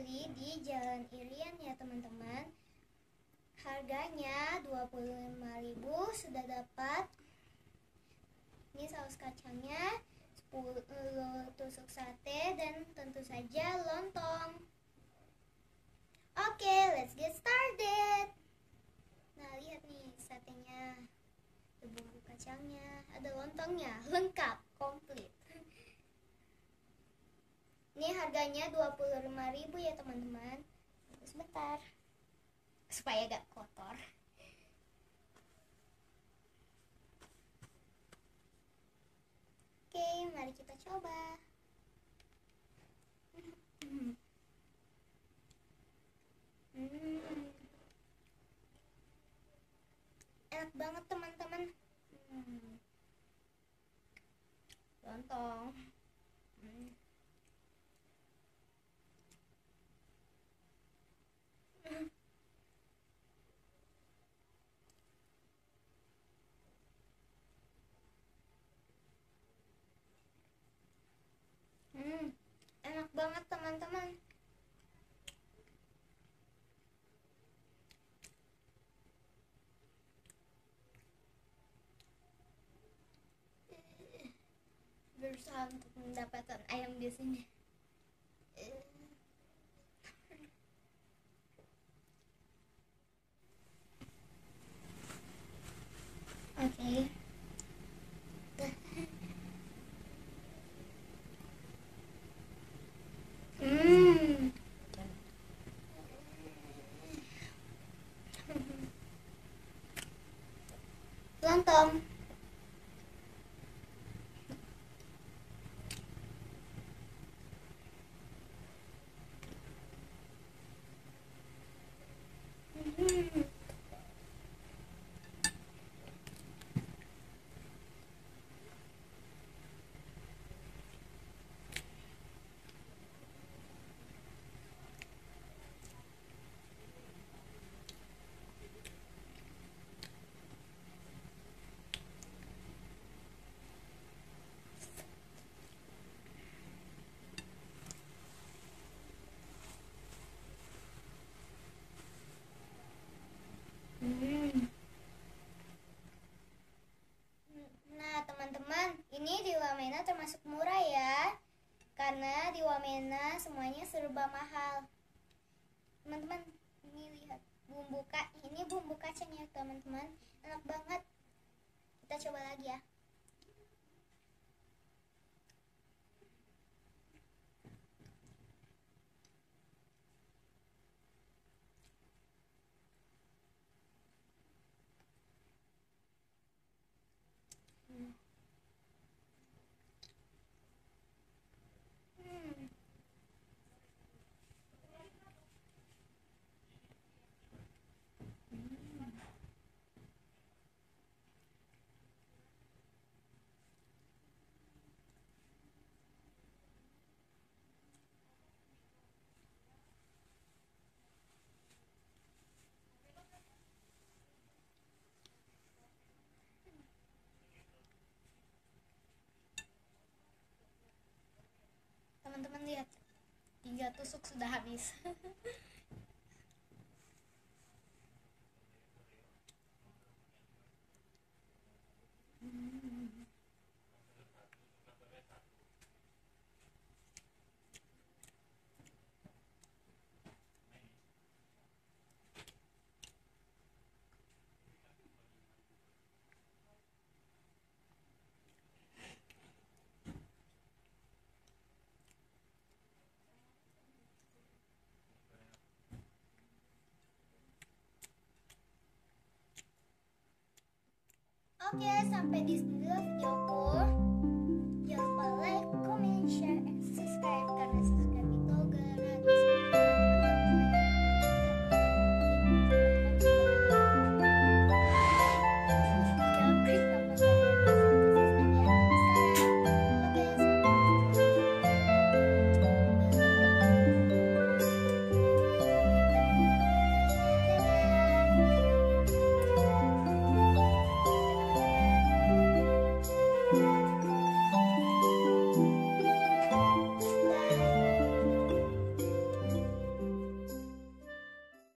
beli di Jalan Irian ya teman-teman. Harganya 25.000 sudah dapat. Ini saus kacangnya, 10 tusuk sate, dan tentu saja lontong. Oke, let's get started. Nah, lihat nih satenya, ada bumbu kacangnya, ada lontongnya, lengkap, komplit. Ini harganya 25.000 ya teman-teman. Tunggu sebentar supaya gak kotor. Oke, mari kita coba. Enak banget teman-teman. Lontong. Enak banget teman-teman. Berusaha untuk mendapatkan ayam di sini. Oke. Lontong. Nah teman-teman, ini di Wamena termasuk murah ya, karena di Wamena semuanya serba mahal. Teman-teman, ini lihat ini bumbu kacangnya teman-teman, enak banget. Kita coba lagi ya. Teman-teman lihat, 3 tusuk sudah habis. Oke, sampai di sini video